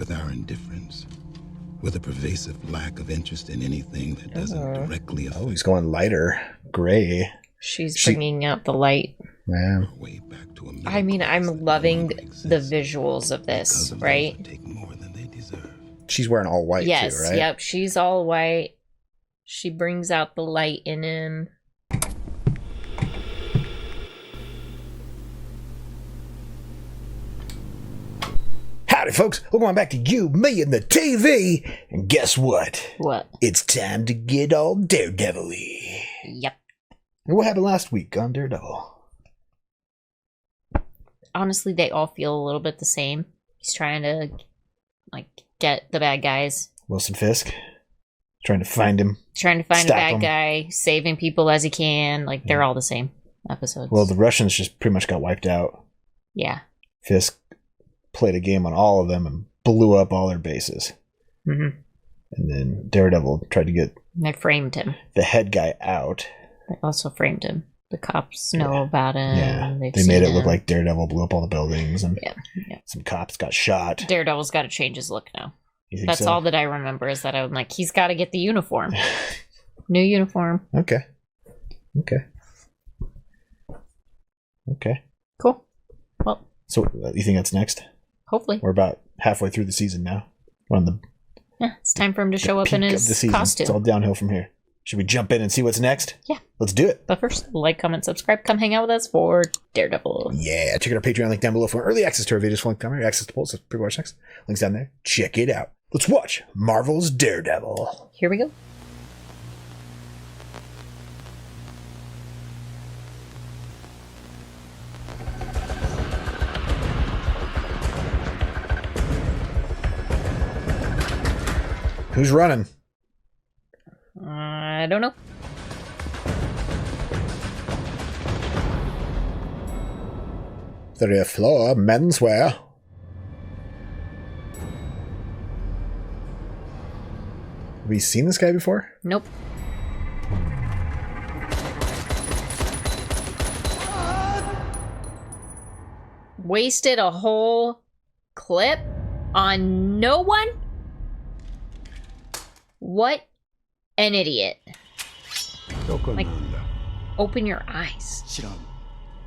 with our indifference, with a pervasive lack of interest in anything that doesn't directly affect. Oh, he's going lighter, gray. She's bringing out the light. Yeah. Way back to a I mean, I'm middle class that loving no longer the exists visuals of because this, of those right? that take more than they deserve. She's wearing all white Yes, too, right? yep. She's all white. She brings out the light in him. Howdy, folks. Welcome back to You, Me, and the TV. And guess what? What? It's time to get all Daredevil-y. Yep. And what happened last week on Daredevil? Honestly, they all feel a little bit the same. He's trying to, like, get the bad guys. Wilson Fisk. Trying to find him. Trying to find a Stop bad him. guy, saving people as he can. Like, they're all the same episodes. Well, the Russians just pretty much got wiped out. Yeah. Fisk played a game on all of them and blew up all their bases. Mm-hmm. And then Daredevil tried to get They framed him. the head guy out. They also framed him. The cops know about him. Yeah, They've they made seen it look him. like Daredevil blew up all the buildings, and Yeah. some cops got shot. Daredevil's got to change his look now. You think That's so? all that I remember is that I'm like, he's got to get the uniform. New uniform. Okay. Cool. Well, So you think that's next? hopefully. We're about halfway through the season now. We're on the Yeah, it's time for him to show up peak in of the his season. costume. It's all downhill from here. Should we jump in and see what's next? Yeah. Let's do it. But first, like, comment, subscribe. Come hang out with us for Daredevil. Yeah, check out our Patreon link down below for early access to our videos, full commentary, access to polls, so pre-watch next. Links down there. Check it out. Let's watch Marvel's Daredevil. Here we go. Who's running? I don't know. Third floor, menswear. Have we seen this guy before? Nope. Wasted a whole clip on no one? What an idiot. Like, open your eyes. 知らん。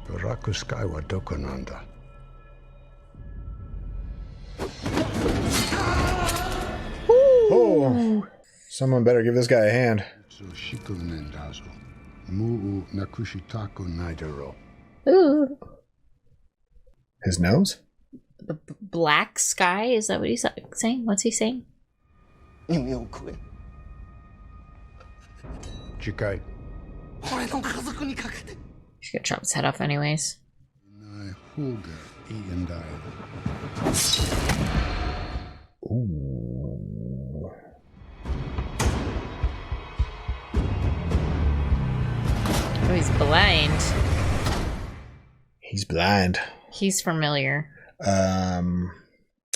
ブラックスカイはどこなんだ Oh, someone better give this guy a hand. そうしくねんだぞ。もうなくしたくないだろう。 Ooh. His nose? The black sky? Is that what he's saying? What's he saying? 夢を食え。次回。俺の家族にかけて。 He's gonna chop his head off anyways. ない方がいいんだよ。 Ooh. Oh, he's blind. He's blind. He's familiar. Um,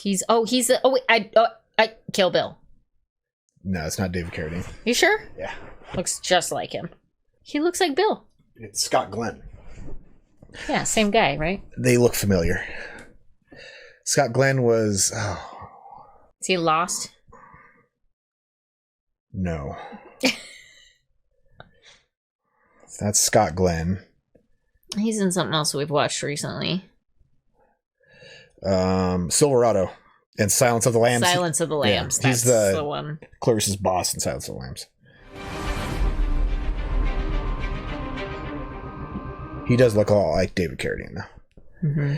I Kill Bill. no, it's not David Carradine. You sure? Yeah. Looks just like him. He looks like Bill. It's Scott Glenn. Yeah, same guy, right? They look familiar. Scott Glenn was... Oh, Is he lost? no. That's Scott Glenn. He's in something else we've watched recently. Silverado and Silence of the Lambs. Silence of the Lambs. Yeah, he's That's the the one. Clarice's boss in Silence of the Lambs. He does look a lot like David Carradine, though. Mm-hmm.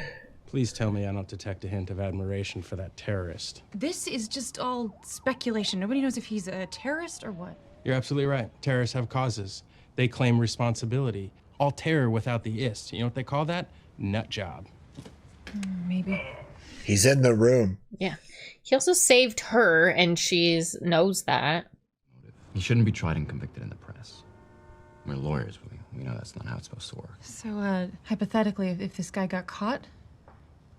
Please tell me I don't detect a hint of admiration for that terrorist. This is just all speculation. Nobody knows if he's a terrorist or what. You're absolutely right. Terrorists have causes. They claim responsibility. All terror without the ist. You know what they call that? Nut job. Maybe. He's in the room. Yeah. He also saved her, and she knows that. He shouldn't be tried and convicted in the press. We're lawyers. We know that's not how it's supposed to work. So, hypothetically, if this guy got caught,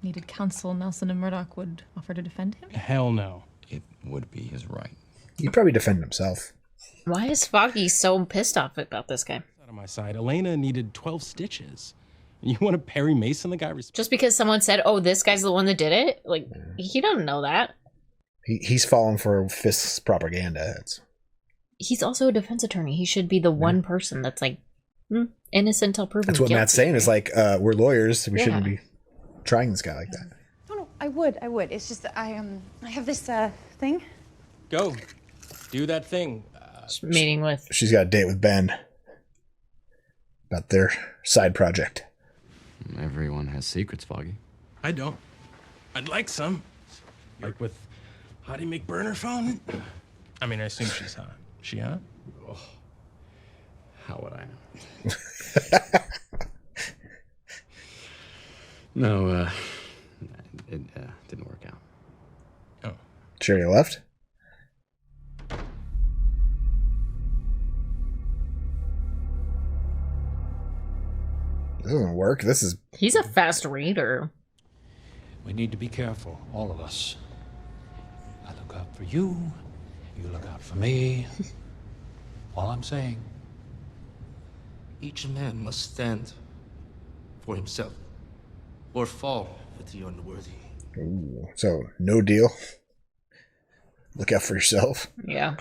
needed counsel, Nelson and Murdoch would offer to defend him? Hell no. It would be his right. He'd probably defend himself. Why is Foggy so pissed off about this guy? Out of my side. Elena needed 12 stitches. And you want to Perry Mason the guy? Just because someone said, oh, this guy's the one that did it? Like, he doesn't know that. He's fallen for Fisk's propaganda. He's also a defense attorney. He should be the one person that's like innocent until proven That's what guilty. Matt's saying. Is like, we're lawyers. We Yeah. shouldn't be trying this guy like that. No, I would. It's just that I have this thing. Go. Do that thing. Meeting with. She's got a date with Ben about their side project. Everyone has secrets, Foggy. I don't. I'd like some. Like with Hottie McBurner phone. I mean, I assume she's hot. She hot? Oh, how would I know? No, it didn't work out. Oh. Sure you left? This doesn't work. This is... He's a fast reader. We need to be careful, all of us. I look out for you. You look out for me. All I'm saying. Each man must stand for himself or fall with the unworthy. Ooh, so, no deal. Look out for yourself. Yeah.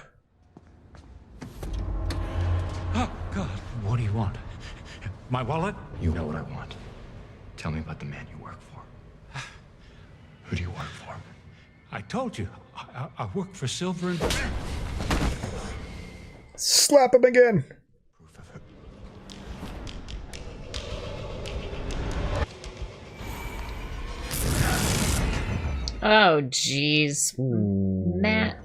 Oh, God. What do you want? My wallet? You know what I want. Tell me about the man you work for. Who do you work for? I told you. I work for Silver and... Slap him again. Proof of it. Oh, jeez. Matt.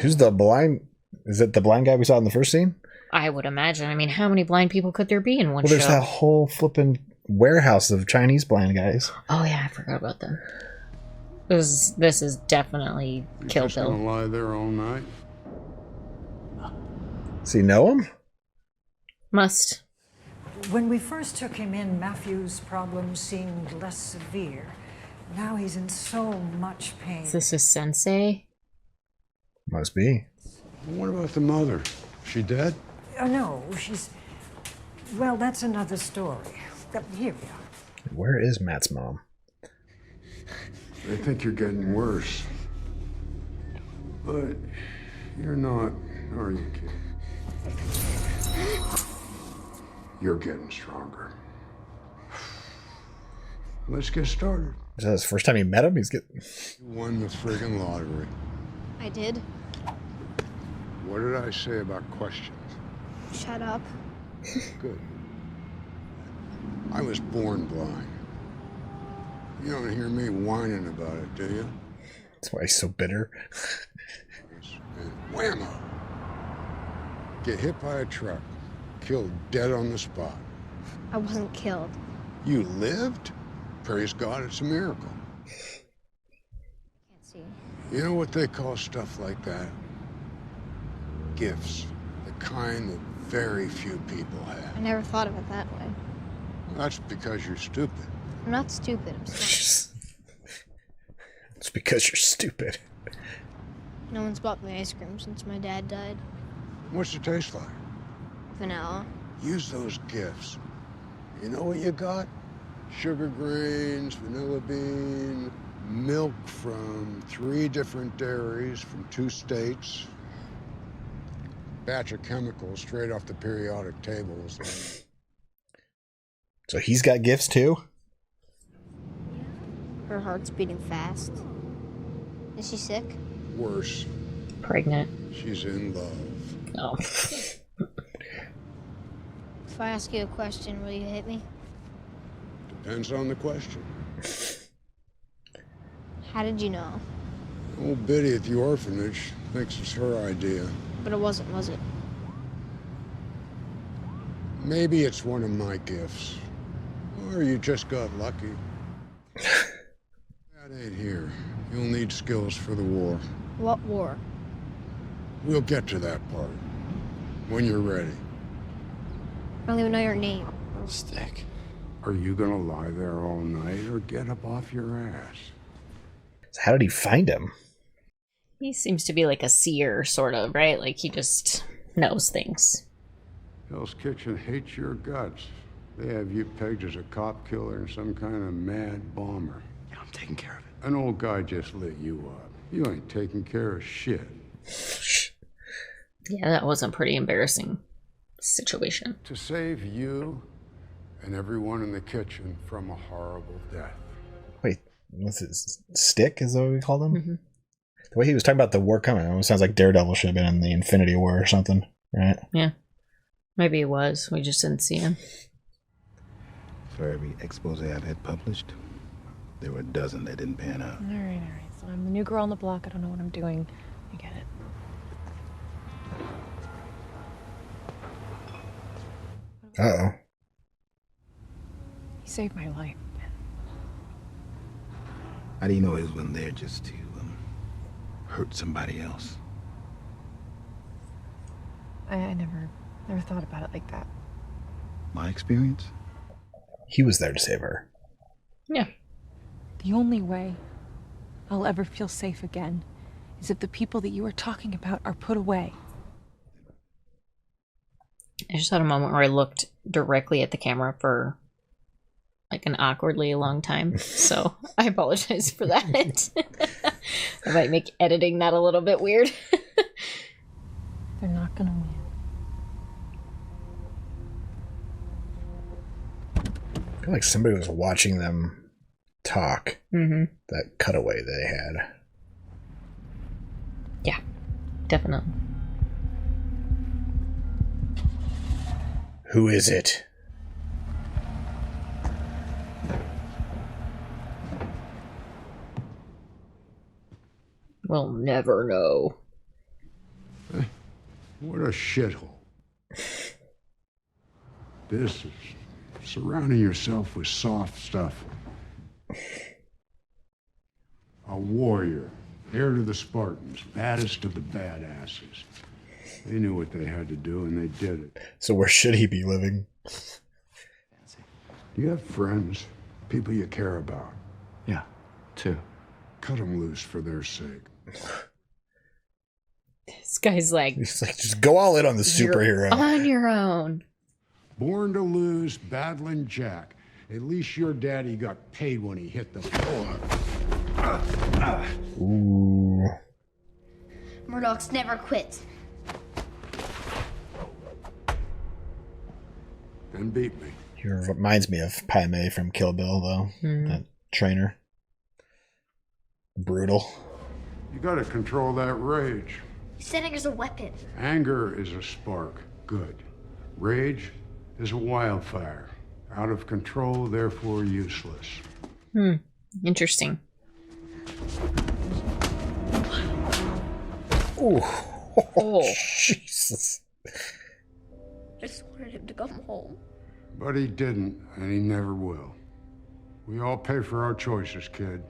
Who's the blind? Is it the blind guy we saw in the first scene? I would imagine. I mean, how many blind people could there be in one Well, there's show? that whole flipping warehouse of Chinese blind guys. Oh, yeah, I forgot about them. This is definitely Kill Just gonna Bill. lie there all night? Does he know him? Must. When we first took him in, Matthew's problems seemed less severe. Now he's in so much pain. Is this his sensei? Must be. What about the mother? She dead? Oh, no, she's... Well, that's another story. Here we are. Where is Matt's mom? They think you're getting worse. But you're not, are you, kid? You're getting stronger. Let's get started. Is that his first time he met him? He's getting... You won the friggin' lottery. I did. What did I say about questions? Shut up. Good. I was born blind. You don't hear me whining about it, do you? That's why he's so bitter. And whammo! Get hit by a truck. Killed dead on the spot. I wasn't killed. You lived? Praise God, it's a miracle. Can't see. You know what they call stuff like that? Gifts. The kind that very few people have. I never thought of it that way. That's because you're stupid. I'm not stupid. I'm smart. It's because you're stupid. No one's bought me ice cream since my dad died. What's it taste like? Vanilla. Use those gifts. You know what you got? Sugar grains, vanilla bean, milk from 3 different dairies from 2 states. Batch of chemicals straight off the periodic tables. So he's got gifts too? Her heart's beating fast. Is she sick? Worse, Pregnant. she's in love. Oh. If I ask you a question, will you hit me? Depends on the question. How did you know? Old Biddy at the orphanage thinks it's her idea. But it wasn't, was it? Maybe it's one of my gifts. Or you just got lucky. That ain't here. You'll need skills for the war. What war? We'll get to that part. When you're ready. I don't even know your name. Stick. Are you gonna lie there all night or get up off your ass? So how did he find him? He seems to be like a seer, sort of, right? Like he just knows things. Hell's Kitchen hates your guts. They have you pegged as a cop killer and some kind of mad bomber. Yeah, I'm taking care of it. An old guy just lit you up. You ain't taking care of shit. Yeah, that was a pretty embarrassing situation. To save you and everyone in the kitchen from a horrible death. Wait, what's his stick? Is that what we called him? Mm-hmm. The way he was talking about the war coming, it almost sounds like Daredevil should have been in the Infinity War or something, right? Yeah. Maybe it was. We just didn't see him. For every expose I've had published, there were a dozen that didn't pan out. All right. So I'm the new girl on the block. I don't know what I'm doing. I get it. Uh-oh. You saved my life. How do you know he wasn't there just to hurt somebody else? I never thought about it like that. My experience? He was there to save her. Yeah. The only way I'll ever feel safe again is if the people that you are talking about are put away. I just had a moment where I looked directly at the camera for like an awkwardly long time. So I apologize for that. I might make editing that a little bit weird. They're not gonna win. I feel like somebody was watching them talk. Mm-hmm. That cutaway they had. Yeah, definitely. Who is it? We'll never know. What a shithole. This is surrounding yourself with soft stuff. A warrior, heir to the Spartans, baddest of the badasses. They knew what they had to do, and they did it. So where should he be living? Do you have friends? People you care about? Yeah, 2. Cut them loose for their sake. This guy's like, He's like, just go all in on the superhero. you're on your own. Born to lose, battling Jack. At least your daddy got paid when he hit the floor. Ooh. Murdoch's never quits. And beat me. He reminds me of Padme from Kill Bill, though. That trainer. Brutal. You gotta control that rage. Setting is a weapon. Anger is a spark. Good. Rage is a wildfire. Out of control, therefore useless. Interesting. Ooh. Oh. Jesus. I just wanted him to come home. But he didn't, and he never will. We all pay for our choices, kid.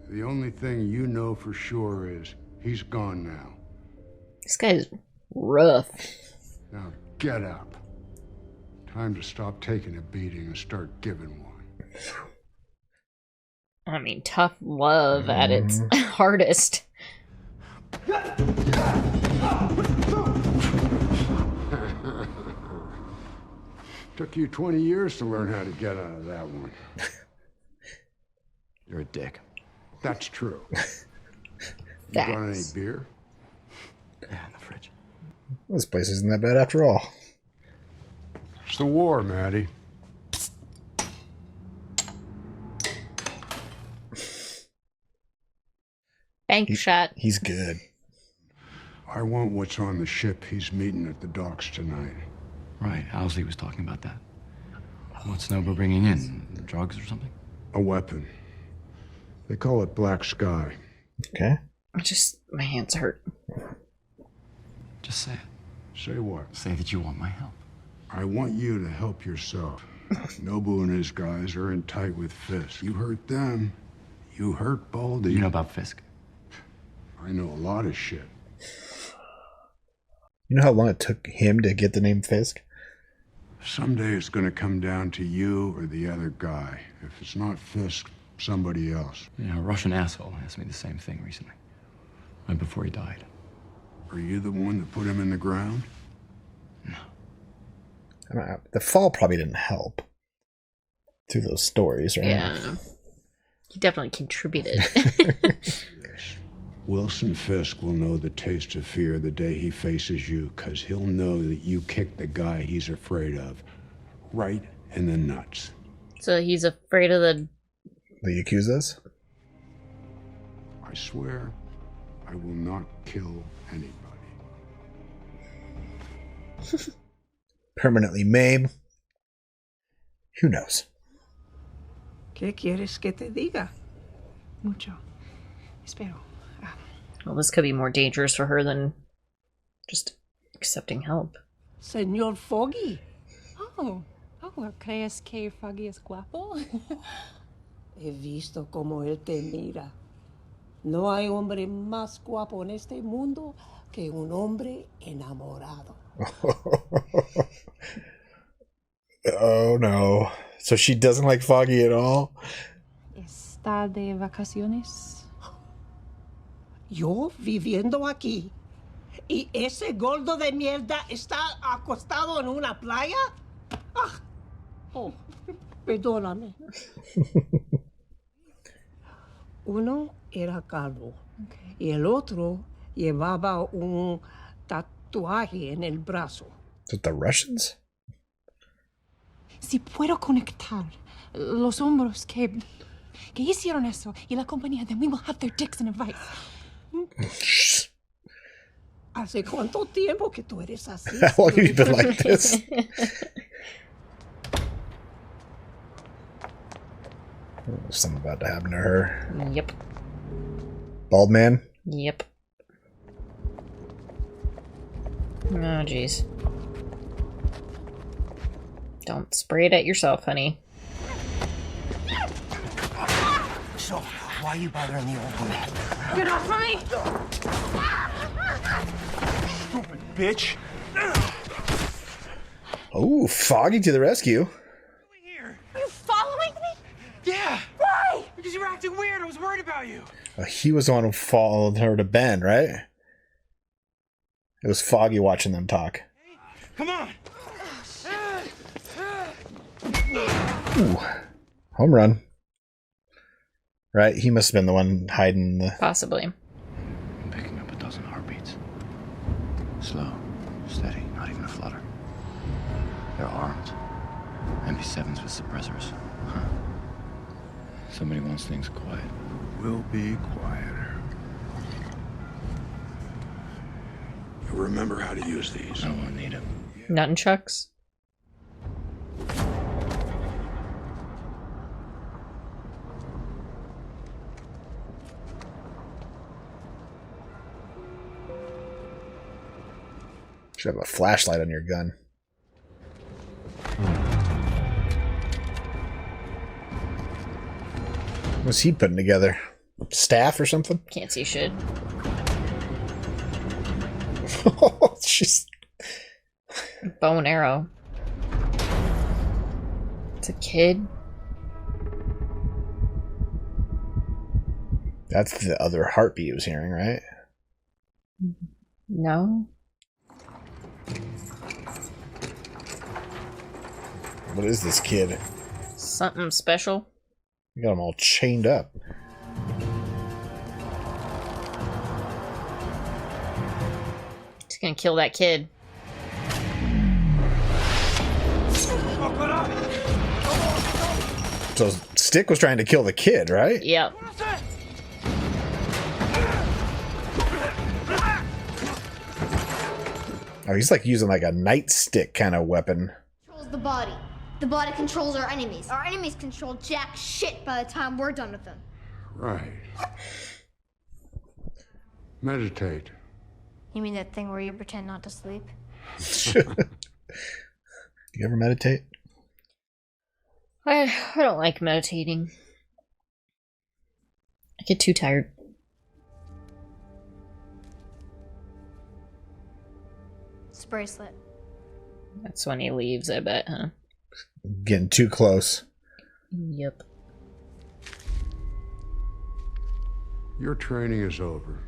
The only thing you know for sure is he's gone now. This guy's rough. Now get up. Time to stop taking a beating and start giving one. I mean, tough love at its hardest. Took you 20 years to learn how to get out of that one. You're a dick. That's true. You got any beer? Yeah, in the fridge. This place isn't that bad after all. It's the war, Maddie. Bank shot. He's good. I want what's on the ship he's meeting at the docks tonight. Right, Owsley was talking about that. What's Nova bringing in? Drugs or something? A weapon. They call it Black Sky. Okay. My hands hurt. Just say it. Say what? Say that you want my help. I want you to help yourself. Nobu and his guys are in tight with Fisk. You hurt them, you hurt Baldy. You know about Fisk? I know a lot of shit. You know how long it took him to get the name Fisk? Someday it's gonna come down to you or the other guy. If it's not Fisk, somebody else. Yeah, a Russian asshole asked me the same thing recently. Right before he died. Are you the one that put him in the ground? No. The fall probably didn't help to those stories, right? Yeah. He definitely contributed. Wilson Fisk will know the taste of fear the day he faces you, because he'll know that you kicked the guy he's afraid of right in the nuts. So he's afraid of the Yakuzas? I swear I will not kill anybody. Permanently maim? Who knows? ¿Qué quieres que te diga? Mucho. Espero. Well, this could be more dangerous for her than just accepting help. Señor Foggy. Oh, ¿crees que Foggy es guapo? He visto como él te mira. No hay hombre más guapo en este mundo que un hombre enamorado. Oh no. So she doesn't like Foggy at all? ¿Está de vacaciones? Yo viviendo aquí y ese gordo de mierda está acostado en una playa. Ah. Oh, perdóname. Uno era calvo y el otro llevaba un tatuaje en el brazo. Is it the Russians? Si puedo conectar los hombros que hicieron eso y la compañía, then we will have their dicks in a vice. ¿Hace cuánto tiempo que tú eres así? How long have you been like this? Something about to happen to her. Yep. Bald man? Yep. Oh, jeez. Don't spray it at yourself, honey. So, why are you bothering the old woman? Get off of me! Stupid bitch! Oh, Foggy to the rescue. You following me? Yeah! Why? Because you were acting weird. I was worried about you. He was the one who followed her to Bend, right? It was Foggy watching them talk. Come on! Ooh. Home run. Right? He must have been the one hiding the... Possibly. I'm picking up a dozen heartbeats. Slow, steady, not even a flutter. They're armed. MP7s with suppressors. Huh. Somebody wants things quiet. We'll be quieter. Remember how to use these. I won't need them. Nunchucks. Should have a flashlight on your gun. What's he putting together? Staff or something? Can't see shit. She's... Bow and arrow. It's a kid. That's the other heartbeat he was hearing, right? No. What is this kid? Something special. You got him all chained up. He's gonna kill that kid. So Stick was trying to kill the kid, right? Yep. Oh, he's like using like a nightstick kind of weapon. Controls the body. The body controls our enemies. Our enemies control jack shit by the time we're done with them. Right. Meditate. You mean that thing where you pretend not to sleep? Do you ever meditate? I don't like meditating. I get too tired. It's a bracelet. That's when he leaves, I bet, huh? Getting too close. Yep. Your training is over.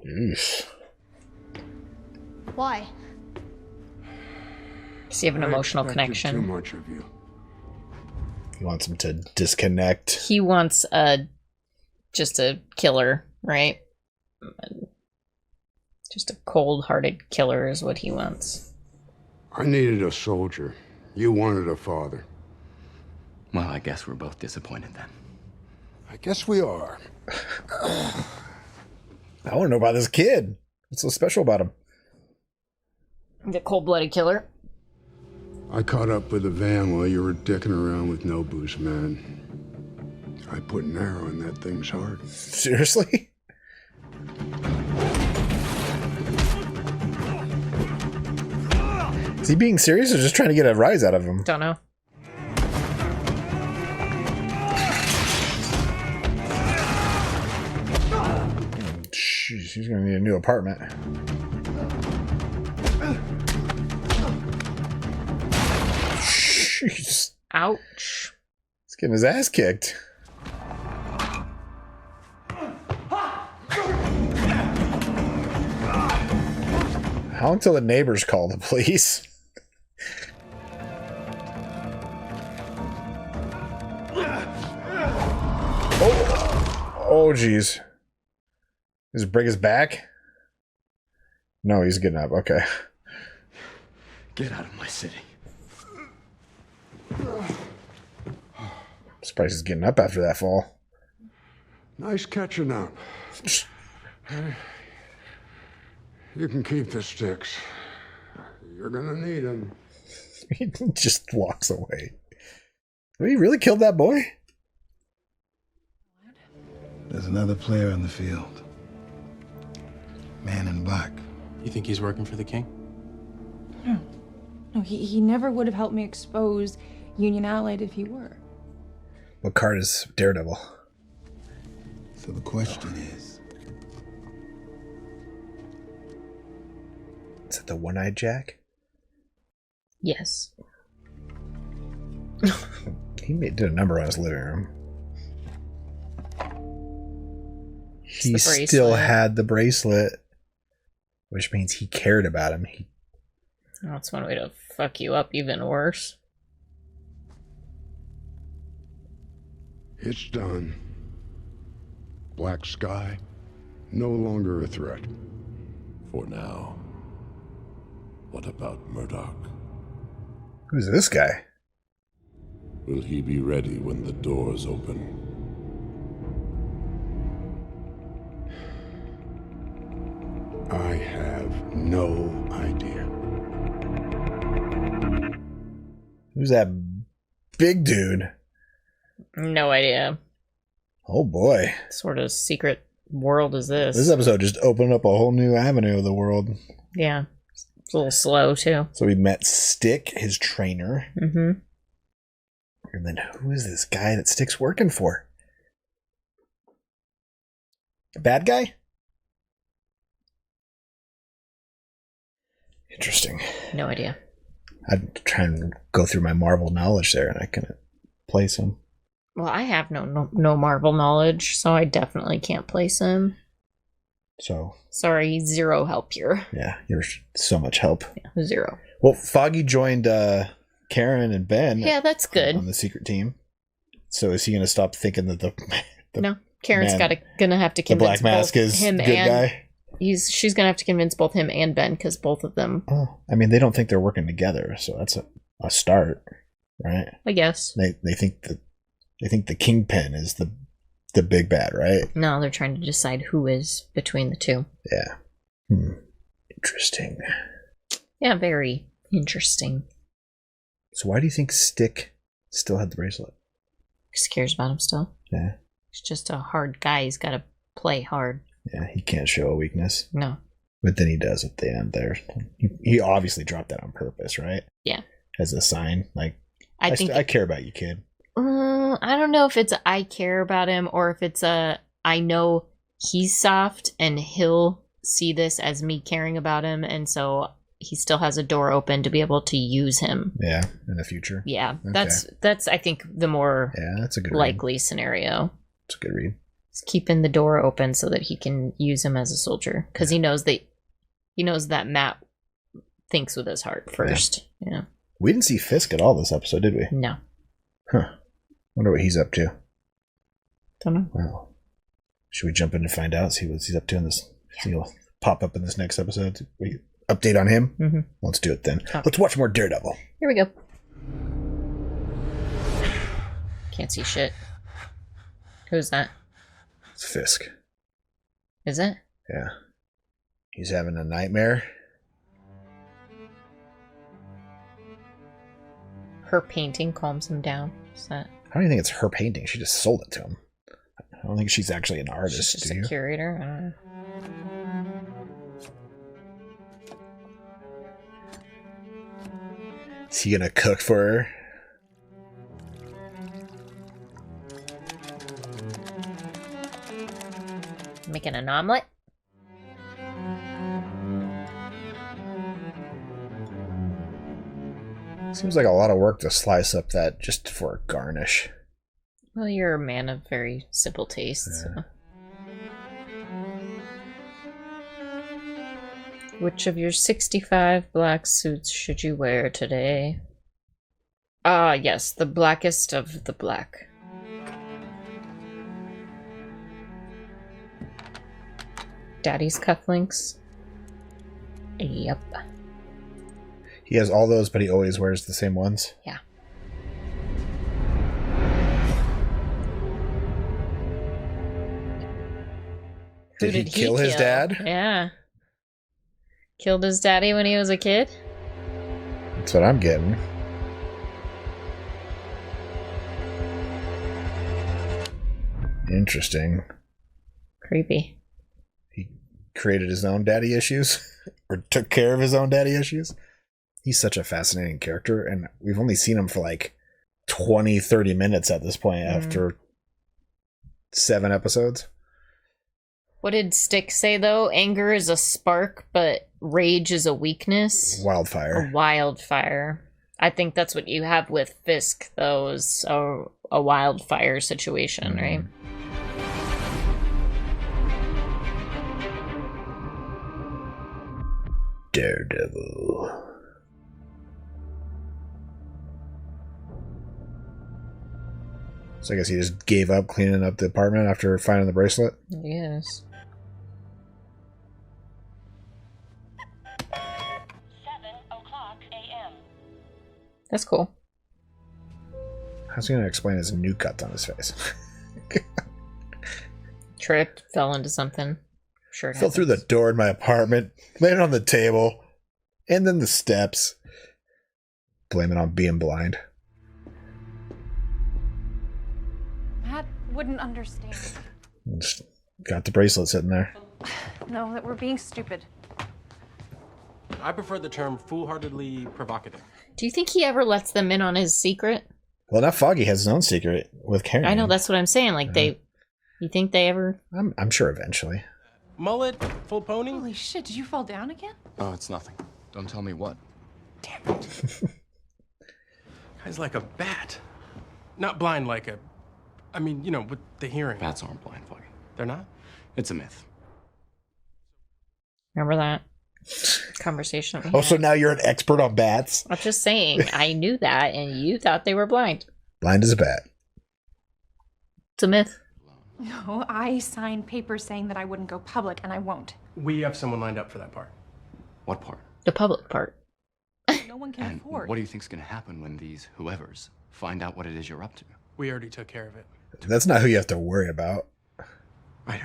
Eesh. Why? So you have an emotional Too connection. much of you. He wants him to disconnect. He wants just a killer, right? Just a cold-hearted killer is what he wants. I needed a soldier. You wanted a father. Well, I guess we're both disappointed then. I guess we are. I want to know about this kid. What's so special about him? The cold-blooded killer. I caught up with the van while you were dicking around with Nobu's men. I put an arrow in that thing's heart. Seriously? Is he being serious or just trying to get a rise out of him? Don't know. Jeez, he's gonna need a new apartment. Jeez. Ouch. He's getting his ass kicked. How until the neighbors call the police? Oh, jeez. Does it break his back? No, he's getting up. Okay. Get out of my city. Surprised he's getting up after that fall. Nice catching up. You can keep the sticks. You're gonna need them. He just walks away. He really killed that boy? There's another player on the field. Man in black. You think he's working for the king? No, he never would have helped me expose Union Allied if he were. What card is Daredevil? So the question is it the One-Eyed Jack? Yes. He did a number on his living room. He still had the bracelet, which means he cared about him. That's one way to fuck you up even worse. It's done. Black Sky, no longer a threat. For now. What about Murdoch? Who's this guy? Will he be ready when the doors open? I have no idea. Who's that big dude? No idea. Oh boy. What sort of secret world is this? This episode just opened up a whole new avenue of the world. Yeah. It's a little slow, too. So we met Stick, his trainer. Mm-hmm. And then who is this guy that Stick's working for? A bad guy? Interesting. No idea. I'd try and go through my Marvel knowledge there, and I couldn't place him. Well, I have no Marvel knowledge, so I definitely can't place him. So sorry, zero help here. Yeah, you're so much help. Yeah, zero. Well, Foggy joined Karen and Ben. Yeah, that's good. On the secret team. So is he going to stop thinking that the no, Karen's gonna have to the convince Black Mask both is him good and guy? she's gonna have to convince both him and Ben because both of them. Oh, I mean, they don't think they're working together, so that's a start, right? I guess they think the Kingpin is the big bad, right? No, they're trying to decide who is between the two. Yeah. Interesting. Yeah, very interesting. So why do you think Stick still had the bracelet? He cares about him still. Yeah. He's just a hard guy. He's got to play hard. Yeah, he can't show a weakness. No. But then he does at the end there. He obviously dropped that on purpose, right? Yeah. As a sign, like, I care about you, kid. I don't know if it's I care about him or if it's I know he's soft and he'll see this as me caring about him, and so he still has a door open to be able to use him. Yeah, in the future. Yeah, okay. that's I think the more that's a good likely scenario. It's a good read. He's keeping the door open so that he can use him as a soldier because he knows that Matt thinks with his heart first. Yeah. We didn't see Fisk at all this episode, did we? No. Huh. Wonder what he's up to. Don't know. Well, should we jump in to find out? See what he's up to in this? Yeah. See he'll pop up in this next episode. We update on him. Mm-hmm. Let's do it then. Let's watch more Daredevil. Here we go. Can't see shit. Who's that? It's Fisk. Is it? Yeah. He's having a nightmare. Her painting calms him down. Is that? I don't even think it's her painting. She just sold it to him. I don't think she's actually an artist. She's just a curator. I don't know. Is he gonna cook for her? Making an omelet? Seems like a lot of work to slice up that just for a garnish. Well, you're a man of very simple tastes. Yeah. So. Which of your 65 black suits should you wear today? Ah, yes, the blackest of the black. Daddy's cufflinks. Yep. He has all those, but he always wears the same ones. Yeah. Did he kill his dad? Yeah. Killed his daddy when he was a kid? That's what I'm getting. Interesting. Creepy. He created his own daddy issues? Or took care of his own daddy issues? He's such a fascinating character, and we've only seen him for like 20, 30 minutes at this point after 7 episodes. What did Stick say, though? Anger is a spark, but rage is a weakness? Wildfire. A wildfire. I think that's what you have with Fisk, though, is a wildfire situation, right? Daredevil. So I guess he just gave up cleaning up the apartment after finding the bracelet? Yes. 7:00 a.m. That's cool. How's he going to explain his new cuts on his face? Tripped, fell into something. Sure. Fell through the door in my apartment, landed on the table, and then the steps. Blame it on being blind. Matt wouldn't understand. Just got the bracelet sitting there. No, that we're being stupid. I prefer the term foolhardily provocative. Do you think he ever lets them in on his secret? Well, now Foggy has his own secret with Karen. I know, that's what I'm saying. Like, you think they ever... I'm sure eventually. Mullet, full pony? Holy shit, did you fall down again? Oh, it's nothing. Don't tell me what. Damn it. Guy's like a bat. Not blind like a... I mean, you know, with the hearing. Bats aren't blind, Foggy. They're not? It's a myth. Remember that conversation? Oh, so now you're an expert on bats? I'm just saying, I knew that, and you thought they were blind. Blind as a bat. It's a myth. No, I signed papers saying that I wouldn't go public, and I won't. We have someone lined up for that part. What part? The public part. No one can And afford. what do you think's going to happen when these whoever's find out what it is you're up to? We already took care of it. That's not who you have to worry about. Right,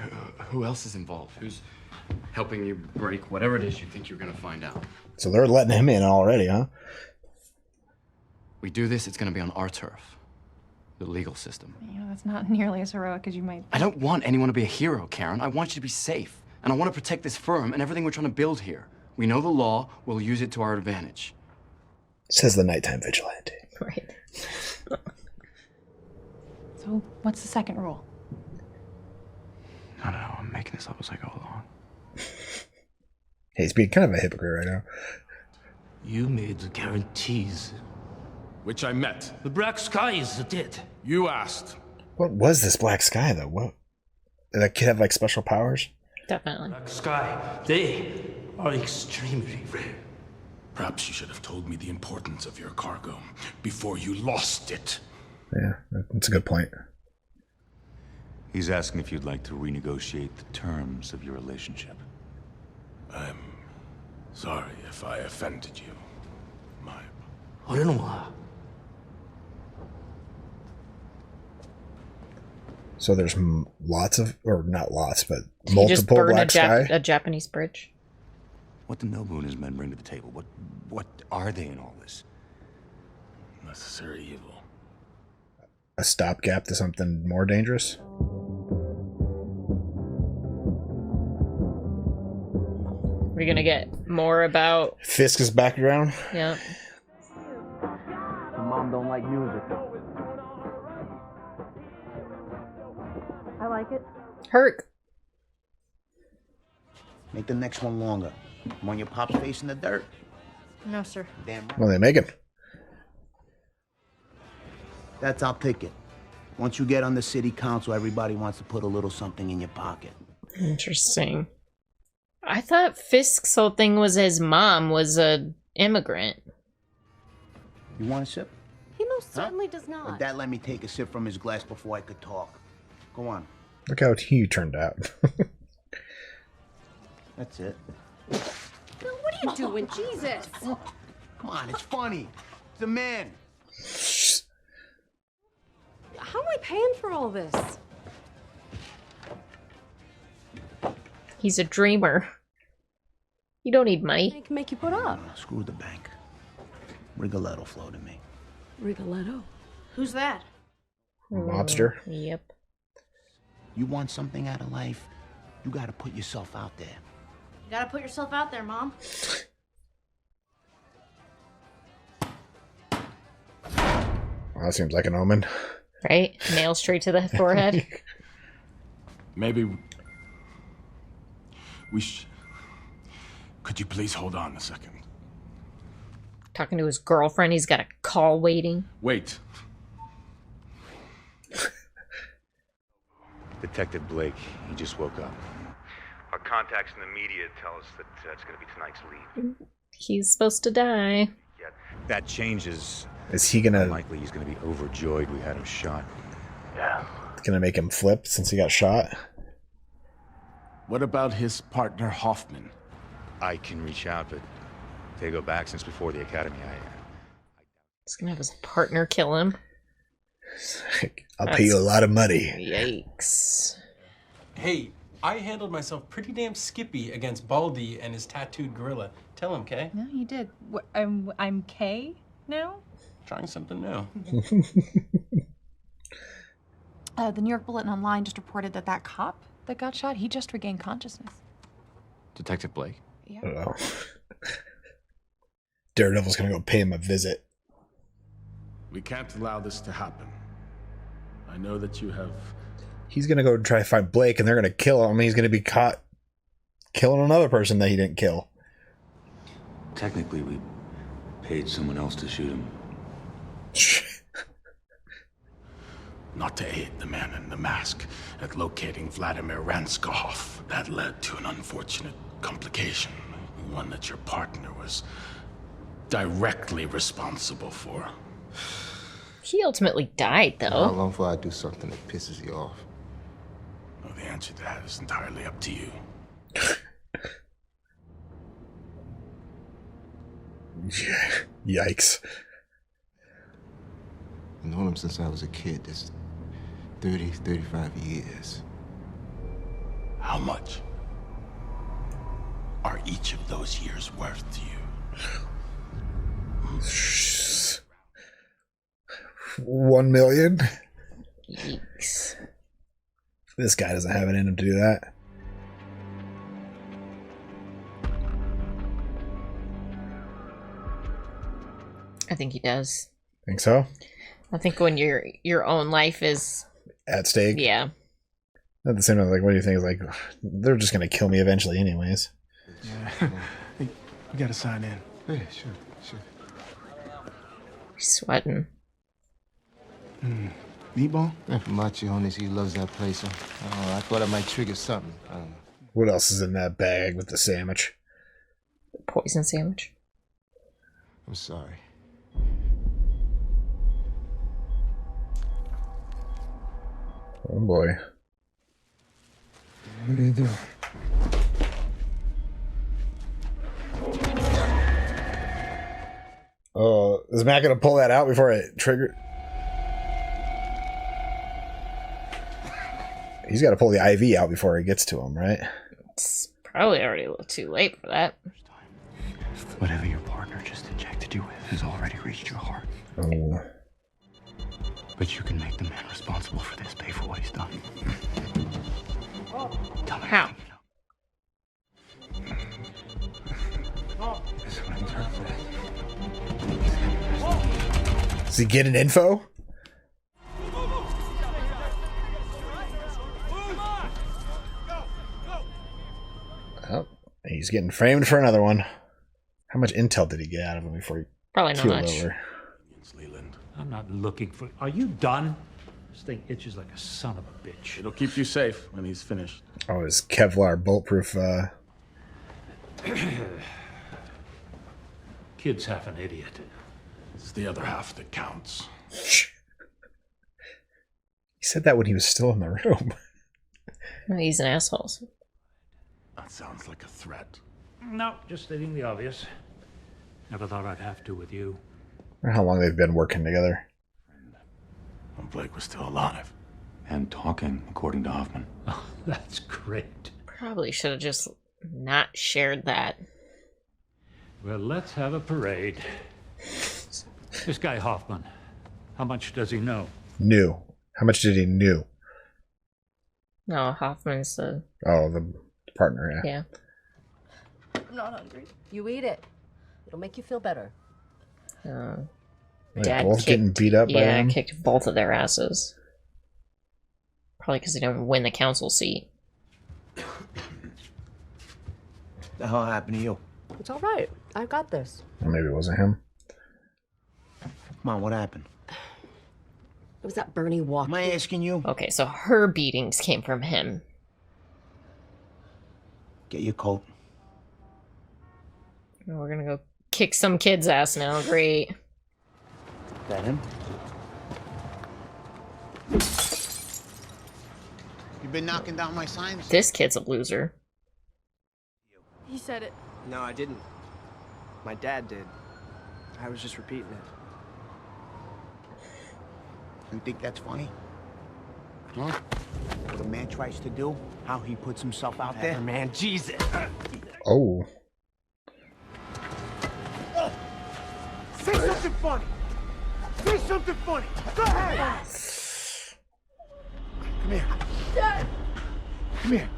who else is involved? Who's helping you break whatever it is you think you're going to find out? So they're letting him in already, huh? We do this, it's going to be on our turf. The legal system. You know, that's not nearly as heroic as you might. I don't want anyone to be a hero, Karen. I want you to be safe. And I want to protect this firm and everything we're trying to build here. We know the law, we'll use it to our advantage. Says the nighttime vigilante. Right. So, what's the second rule? I don't know, I'm making this up as I go along. Hey, he's being kind of a hypocrite right now. You made the guarantees. Which I met. The Black Skies did. You asked. What was this black sky, though? What? Did that kid have, like, special powers? Definitely. Black Sky, they are extremely rare. Perhaps you should have told me the importance of your cargo before you lost it. Yeah, that's a good point. He's asking if you'd like to renegotiate the terms of your relationship. I'm sorry if I offended you. So there's lots of, or not lots, but Did you just multiple burn Black Sky. a Japanese bridge? What do Nobu and his men bring to the table? What are they in all this? Necessary evil. A stopgap to something more dangerous. We're gonna get more about Fisk's background. Yeah. My mom don't like music. I like it. Herc. Make the next one longer. Want your pop's face in the dirt? No, sir. Damn right. What are they making? That's our ticket. Once you get on the city council, everybody wants to put a little something in your pocket. Interesting. I thought Fisk's whole thing was his mom was a immigrant. You want a sip? He most certainly does But not. Dad let me take a sip from his glass before I could talk. Go on. Look how he turned out. That's it. Bill, what are you doing? Jesus! Come on, it's funny. It's a man. How am I paying for all this? He's a dreamer. You don't need money. I can make you put up. Screw the bank. Rigoletto floated me. Rigoletto? Who's that? Mobster. Yep. You want something out of life, you gotta put yourself out there. You gotta put yourself out there, Mom. Well, that seems like an omen. Right? Nail straight to the forehead. Maybe we should... Could you please hold on a second? Talking to his girlfriend, he's got a call waiting. Wait. Detective Blake, he just woke up. Our contacts in the media tell us that it's going to be tonight's lead. He's supposed to die. That changes. Is he gonna... Likely he's going to be overjoyed we had him shot. Yeah. Gonna make him flip since he got shot? What about his partner Hoffman? I can reach out, but they go back since before the academy. He's gonna have his partner kill him. I'll pay you a lot of money. Yikes. Hey, I handled myself pretty damn skippy against Baldy and his tattooed gorilla. Tell him, Kay. No, you did. I'm Kay now? Trying something new. The New York Bulletin Online just reported that cop that got shot, he just regained consciousness. Detective Blake? Yeah. Oh. Daredevil's gonna go pay him a visit. We can't allow this to happen. I know that you have... He's gonna go try to find Blake and they're gonna kill him. He's gonna be caught killing another person that he didn't kill. Technically, we paid someone else to shoot him. Not to aid the man in the mask at locating Vladimir Ranskov. That led to an unfortunate complication. One that your partner was directly responsible for. He ultimately died, though. How long before I do something that pisses you off? Well, the answer to that is entirely up to you. Yikes. I've known him since I was a kid. That's 30, 35 years. How much are each of those years worth to you? 1 million? Yikes. This guy doesn't have it in him to do that. I think he does. Think so? I think when your own life is At stake? Yeah. At the same time, like, what do you think? Is like, they're just gonna kill me eventually, anyways. Yeah. Hey, we gotta sign in. Yeah, sure. Sweating. Meatball? If Machi on this, he loves that place. I thought I might trigger something. I don't know. What else is in that bag with the sandwich? Poison sandwich. I'm sorry. Oh boy. What do you do? Oh, is Matt gonna pull that out before it trigger? He's got to pull the IV out before he gets to him, right? It's probably already a little too late for that. Whatever your partner just injected you with has already reached your heart. Oh. But you can make the man responsible for this pay for what he's done. Tell me how. That's what I'm trying to say. Is he getting info? Oh, he's getting framed for another one. How much intel did he get out of him before he probably not keeled much over? I'm not looking for... Are you done? This thing itches like a son of a bitch. It'll keep you safe when he's finished. Oh, his Kevlar bulletproof. Kid's half an idiot. It's the other half that counts. He said that when he was still in the room. No, he's an asshole. That sounds like a threat. No, just stating the obvious. Never thought I'd have to with you. I wonder how long they've been working together. When Blake was still alive. And talking, according to Hoffman. Oh, that's great. Probably should have just not shared that. Well, let's have a parade. This guy Hoffman, how much does he know? Knew. How much did he knew? No, Hoffman's the... Oh, the partner, yeah. Yeah. I'm not hungry. You eat it. It'll make you feel better. Like both getting beat up by him? Kicked both of their asses. Probably because they didn't win the council seat. The hell happened to you? It's all right. I got this. Or maybe it wasn't him. Come on, what happened? It was that Bernie walk. Am I asking you? Okay, so her beatings came from him. Get your coat. We're gonna go kick some kid's ass now. Great. Is that him? You been knocking down my signs? This kid's a loser. He said it. No, I didn't. My dad did. I was just repeating it. You think that's funny? Huh? What a man tries to do, how he puts himself out there. Man, Jesus. Oh. Say something funny. Say something funny. Go ahead. Come here. Dad. Come here.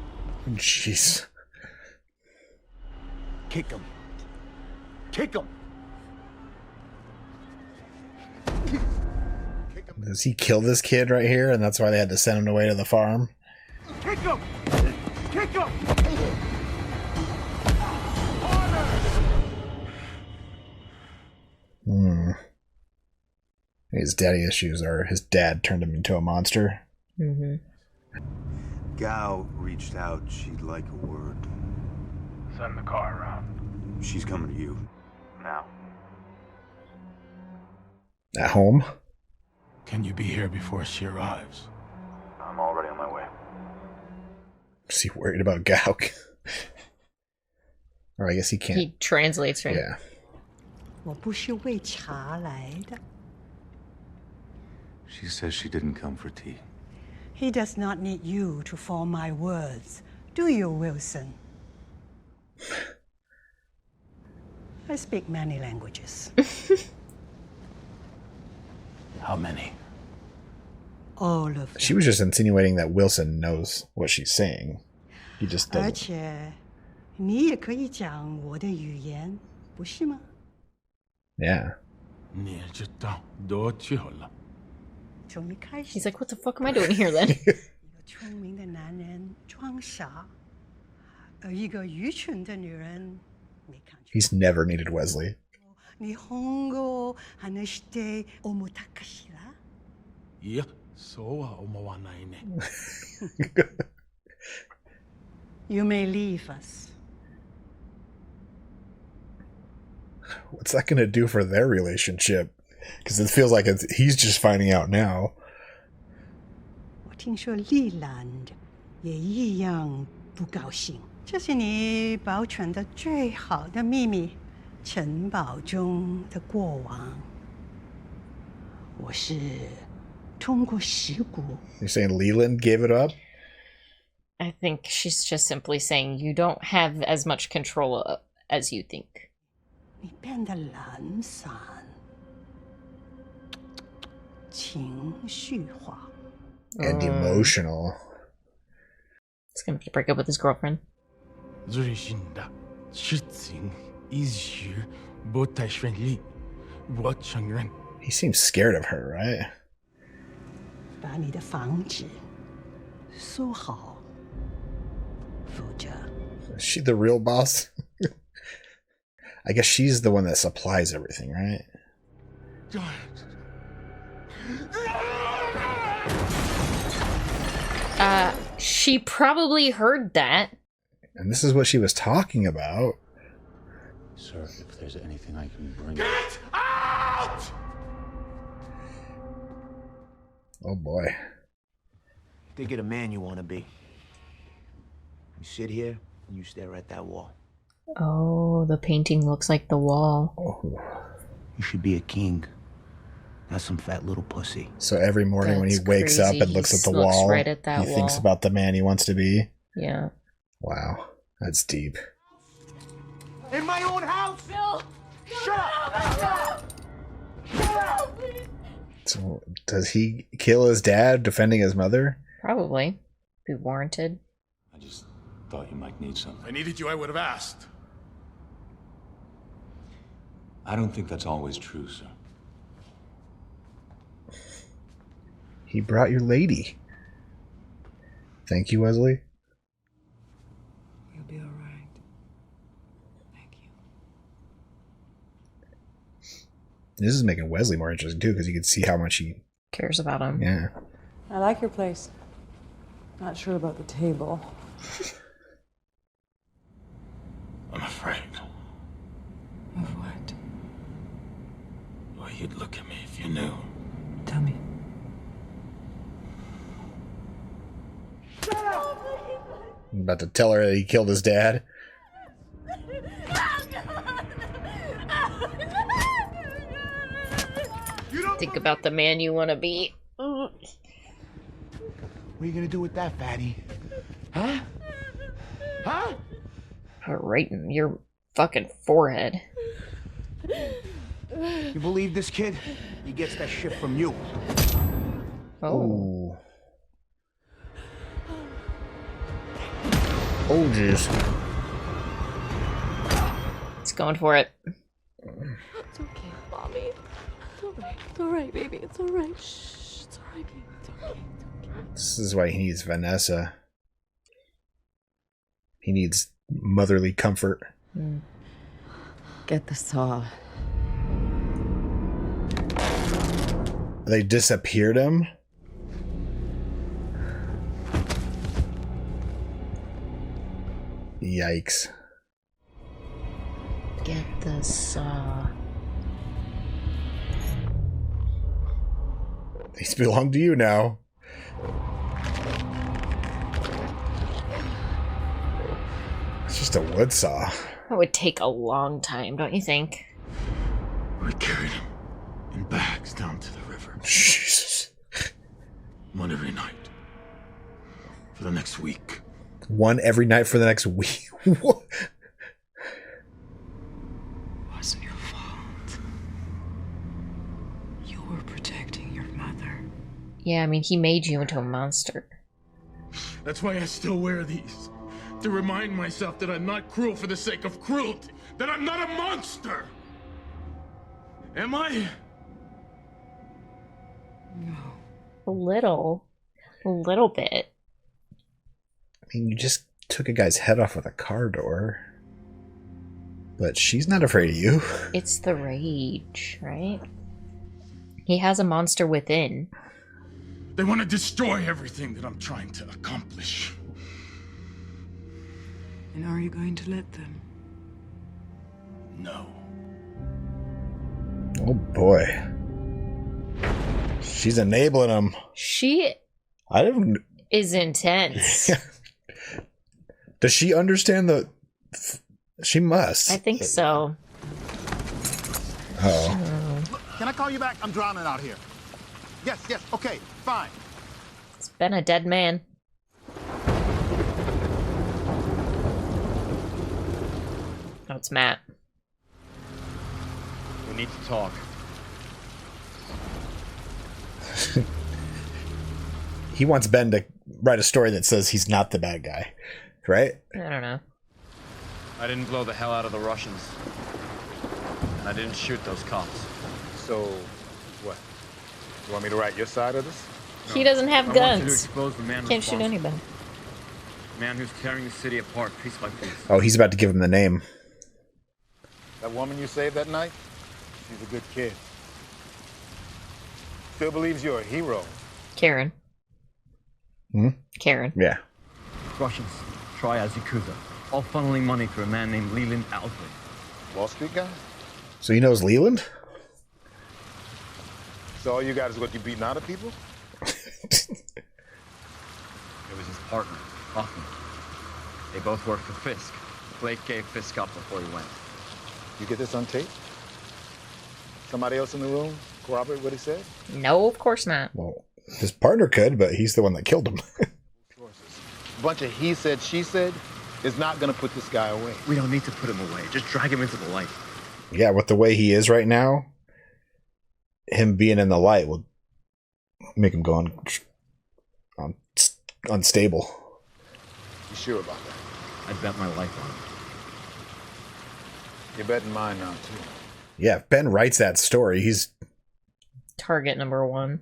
Jeez. Kick him. Kick him. Does he kill this kid right here, and that's why they had to send him away to the farm? Kick him. Kick him. His daddy issues are his dad turned him into a monster. Mm-hmm. Gal reached out. She'd like a word. Send the car around. She's coming to you. Now. At home? Can you be here before she arrives? I'm already on my way. Is he worried about Gauk? Or I guess he can't. He translates for him. Yeah. 我不是为茶来的. She says she didn't come for tea. He does not need you to form my words, do you, Wilson? I speak many languages. How many? All of them. She was just insinuating that Wilson knows what she's saying. He just 而 doesn't. 且你也可以讲我的语言，不是吗？ Yeah. 你知道多久了？从一开始， He's like, what the fuck am I doing here then? 一个聪明的男人装傻，而一个愚蠢的女人没看出。 He's never needed Wesley. 日本語を話して思ったかしら？いや、そうは思わないね。You may leave us. What's that going to do for their relationship? Because it feels like he's just finding out now. 我听说丽兰也一样不高兴。这是你保存的最好的秘密，城堡中的过往。我是通过尸骨。You're saying Leland gave it up? I think she's just simply saying you don't have as much control as you think. 你变得懒散，情绪化。 And emotional. He's gonna have to break up with his girlfriend. 最近的事情一直不太顺利，我承认。 He seems scared of her, right? 把你的房子收好，否则。Is she the real boss? I guess she's the one that supplies everything, right? She probably heard that. And this is what she was talking about. Sir, if there's anything I can bring... Get out! Oh boy. Think of the man you want to be. You sit here and you stare at that wall. Oh, the painting looks like the wall. Oh. You should be a king. Not some fat little pussy. So every morning when he wakes up and looks at the wall, right at that he wall. thinks about the man he wants to be. Yeah. Wow. That's deep. In my own house? Bill! Shut up! Shut up! So does he kill his dad defending his mother? Probably. Be warranted. I just thought you might need something. If I needed you, I would have asked. I don't think that's always true, sir. He brought your lady. Thank you, Wesley. You'll be all right. Thank you. This is making Wesley more interesting too, because you can see how much he cares about him. Yeah. I like your place. Not sure about the table. I'm afraid. Of what? The way you'd look at me if you knew. Tell me. I'm about to tell her that he killed his dad. Think about the man you want to be. What are you gonna do with that, fatty? Huh? Huh? Right in your fucking forehead. You believe this kid? He gets that shit from you. Oh. Oh, jeez. It's going for it. It's okay, Mommy. It's alright. It's alright, baby. It's alright. Shh. It's alright, baby. It's okay. This is why he needs Vanessa. He needs motherly comfort. Get the saw. They disappeared him? Yikes. Get the saw. These belong to you now. It's just a wood saw. That would take a long time, don't you think? We carried him in bags down to the river. Jesus. One every night. For the next week. One every night for the next week? What? Wasn't your fault. You were protecting your mother. Yeah, I mean, he made you into a monster. That's why I still wear these. To remind myself that I'm not cruel for the sake of cruelty. That I'm not a monster. Am I? No. A little bit. I mean, you just took a guy's head off with a car door. But she's not afraid of you. It's the rage, right? He has a monster within. They want to destroy everything that I'm trying to accomplish. And are you going to let them? No. Oh boy. She's enabling him. She I don't. is intense. Does she understand the? She must. I think so. Oh. Can I call you back? I'm drowning out here. Yes, okay, fine. It's been a dead man. Oh, it's Matt. We need to talk. He wants Ben to write a story that says he's not the bad guy, right? I don't know. I didn't blow the hell out of the Russians. And I didn't shoot those cops. So, what? You want me to write your side of this? He doesn't have I want you to guns. expose the man Can't shoot responsible. anybody. The man who's tearing the city apart piece by piece. Oh, he's about to give him the name. That woman you saved that night? She's a good kid. Still believes you're a hero. Karen. Hmm? Karen. Yeah. Russians, triad Yakuza, all funneling money through a man named Leland Alfred. Wall Street guy? So he knows Leland? So all you got is what you beating out of people? It was his partner, Hoffman. They both worked for Fisk. Blake gave Fisk up before he went. You get this on tape? Somebody else in the room corroborate what he said? No, of course not. Well, his partner could, but he's the one that killed him. A bunch of he said, she said is not going to put this guy away. We don't need to put him away. Just drag him into the light. Yeah, with the way he is right now, him being in the light will make him go unstable. You sure about that? I bet my life on it. You're betting mine now, too. Yeah, if Ben writes that story, he's Target number 1.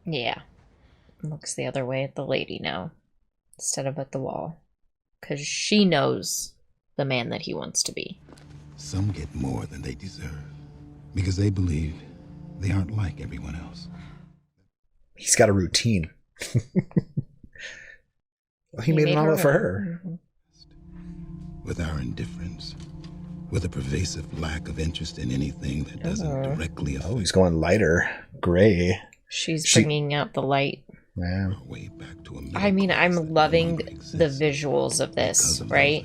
Yeah. Looks the other way at the lady now, instead of at the wall. Because she knows the man that he wants to be. Some get more than they deserve because they believe they aren't like everyone else. he's got a routine. Well, he made an omelet for her. With our indifference, with a pervasive lack of interest in anything that doesn't directly affect. Oh, he's going lighter, gray. She's bringing out the light. Yeah. I mean, I'm loving the visuals of this, right?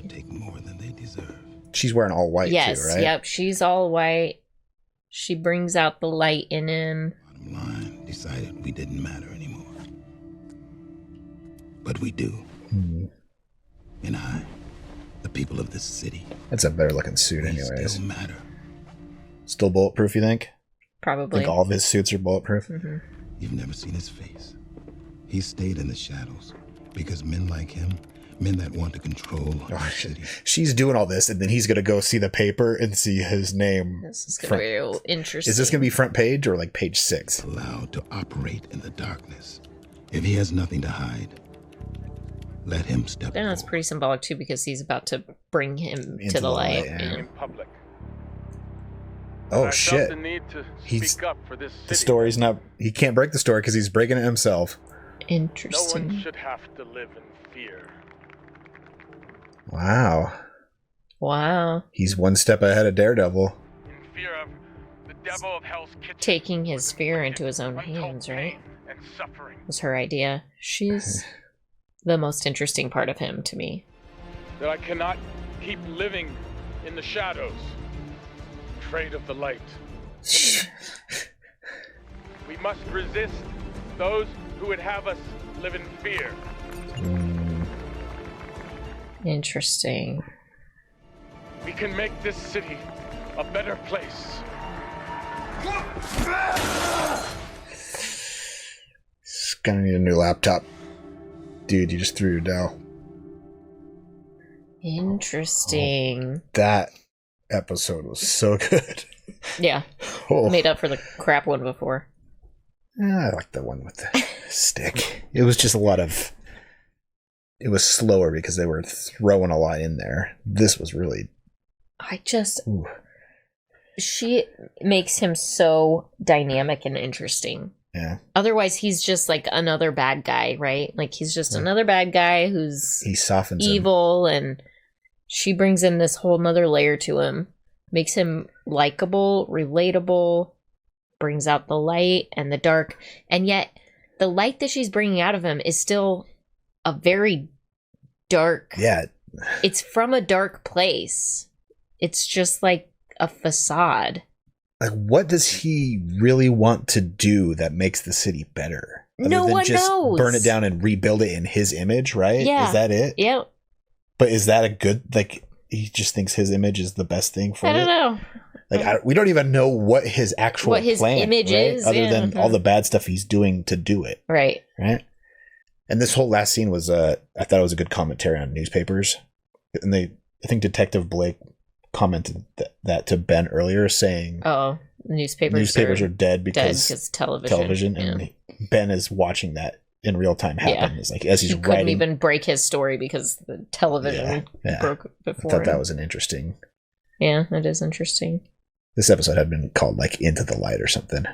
She's wearing all white yes, too, right? Yep, she's all white. She brings out the light in him. Bottom line, decided we didn't matter anymore. But we do. And I, the people of this city. That's a better looking suit anyways. Still matter. Still bulletproof, you think? Probably. Think all of his suits are bulletproof? Mm-hmm. You've never seen his face. He stayed in the shadows because men like him, men that want to control our city. She's doing all this, and then he's gonna go see the paper and see his name. This is gonna be real interesting. Is this gonna be front page or like page 6? Allowed to operate in the darkness. If he has nothing to hide, let him step. Then that's pretty symbolic too, because he's about to bring him to the light. Yeah. In public. Oh I shit! felt the need to He's speak up for this city. the story's not. He can't break the story because he's breaking it himself. Interesting. No one should have to live in fear. Wow. Wow. He's one step ahead of Daredevil. In fear of the devil of hell's kitchen. Taking his fear into his own hands, right? And suffering. Was her idea. She's the most interesting part of him to me. That I cannot keep living in the shadows, afraid of the light. We must resist those who would have us live in fear. Interesting. We can make this city a better place. He's gonna need a new laptop. Dude, you just threw your Dell. Interesting. That episode was so good. Yeah. Oh. Made up for the crap one before. I like the one with the stick. It was just a lot of... It was slower because they were throwing a lot in there. This was really... I just... Ooh. She makes him so dynamic and interesting. Yeah. Otherwise, he's just like another bad guy, right? Like, he's just another bad guy who's he softens him. evil and she brings in this whole nother layer to him, makes him likable, relatable, brings out the light and the dark, and yet the light that she's bringing out of him is still a very dark. Yeah. It's from a dark place. It's just like a facade. Like, what does he really want to do that makes the city better? No one knows. Burn it down and rebuild it in his image, right? Yeah. Is that it? Yeah. But is that a good, like, he just thinks his image is the best thing for it? I don't know. Like, we don't even know what his actual image is, other than all the bad stuff he's doing to do it. Right. Right? And this whole last scene was, I thought it was a good commentary on newspapers. And I think Detective Blake commented that to Ben earlier, saying, "Oh, newspapers are dead because television." And Ben is watching that in real time happen. Yeah. It's like as he's he writing, couldn't even break his story because the television broke before. I thought that was an interesting. Yeah, that is interesting. This episode had been called like Into the Light or something,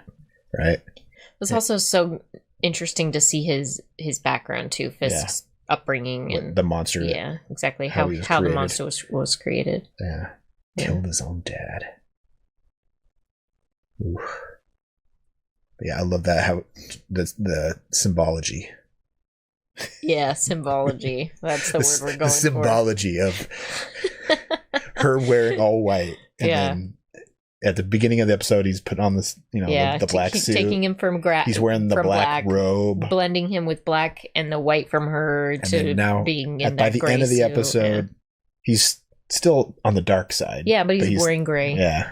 right? It was also so interesting to see his background too, Fisk's upbringing and the monster. Yeah, exactly how the monster was created. Yeah. Killed his own dad. Oof. Yeah, I love that, how the symbology. Yeah, symbology. That's the word we're going for. The symbology of her wearing all white. And then at the beginning of the episode, he's put on this, the black suit. Taking him from he's wearing the black robe. Blending him with black and the white from her and to now, being in by that the end of the suit. episode, he's still on the dark side. Yeah, but he's wearing gray. Yeah.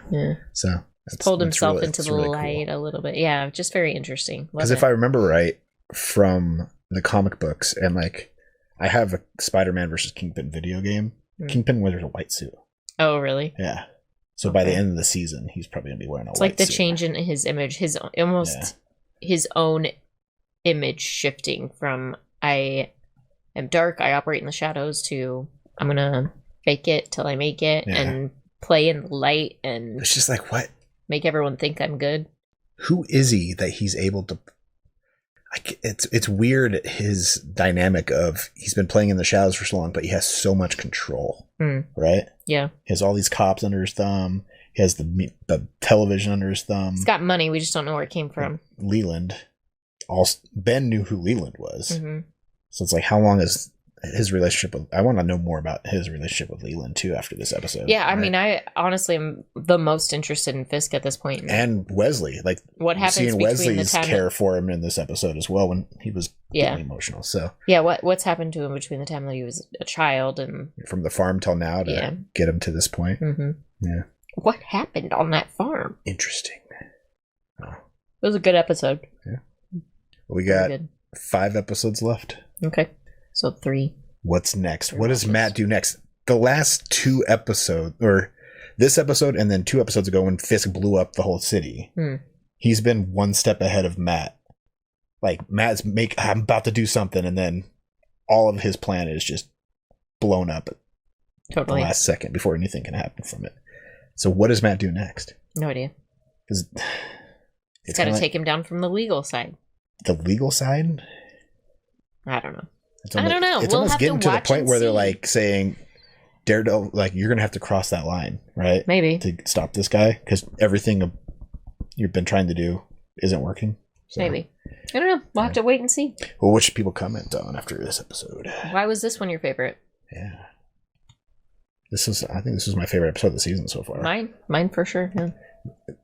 So he's pulled himself into the light a little bit. Yeah, just very interesting. Because if I remember right from the comic books, and like I have a Spider-Man versus Kingpin video game. Kingpin wears a white suit. Oh, really? Yeah. So by the end of the season, he's probably gonna be wearing a white suit. It's like the change in his image, his own image shifting from I am dark, I operate in the shadows, to I'm gonna fake it till I make it and play in the light, and it's just like, what? Make everyone think I'm good. Who is he that he's able to? It's weird, his dynamic of he's been playing in the shadows for so long, but he has so much control, right? Yeah, he has all these cops under his thumb. He has the television under his thumb. He's got money. We just don't know where it came from. Leland. Ben knew who Leland was, so it's like, how long is his relationship with? I want to know more about his relationship with Leland too after this episode. Yeah, I mean, I honestly am the most interested in Fisk at this point. And Wesley, like what happens seeing between Wesley's the time care for him in this episode as well, when he was getting emotional. So yeah, what's happened to him between the time that he was a child and from the farm till now to get him to this point. Yeah, what happened on that farm? Interesting. It was a good episode. Yeah, we got 5 episodes left. Okay. So 3. What's next? What does Matt do next? The last 2 episodes, or this episode and then 2 episodes ago when Fisk blew up the whole city, he's been one step ahead of Matt. Like, I'm about to do something, and then all of his plan is just blown up at the last second before anything can happen from it. So what does Matt do next? No idea. Because it's got to take him down from the legal side. The legal side? I don't know. I don't know. It's almost getting to the point where they're like saying, Daredevil, like, you're going to have to cross that line, right? Maybe. To stop this guy, because everything you've been trying to do isn't working. So. Maybe. I don't know. We'll have to wait and see. Well, what should people comment on after this episode? Why was this one your favorite? Yeah. I think this was my favorite episode of the season so far. Mine for sure. Yeah.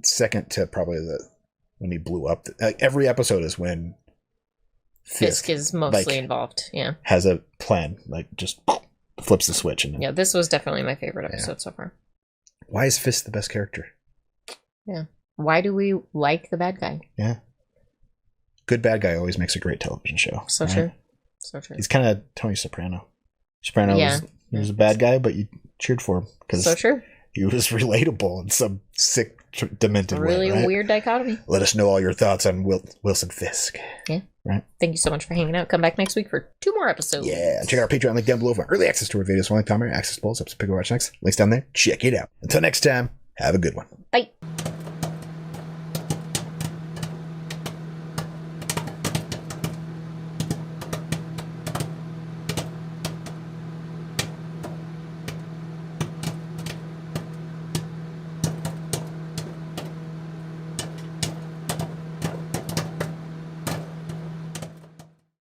Second to probably when he blew up. Every episode is when Fisk is mostly involved. Yeah. Has a plan, like just flips the switch. And yeah, this was definitely my favorite episode so far. Why is Fisk the best character? Yeah. Why do we like the bad guy? Yeah. Good bad guy always makes a great television show. So true. So true. He's kind of Tony Soprano. Soprano was a bad guy, but you cheered for him because he was relatable in some sick, demented way. Really weird dichotomy. Let us know all your thoughts on Wilson Fisk. Yeah. Right. Thank you so much for hanging out. Come back next week for 2 more episodes. Yeah. Check out our Patreon link down below for early access to our videos, only time, access polls, up to pick and watch next. Links down there. Check it out. Until next time, have a good one. Bye.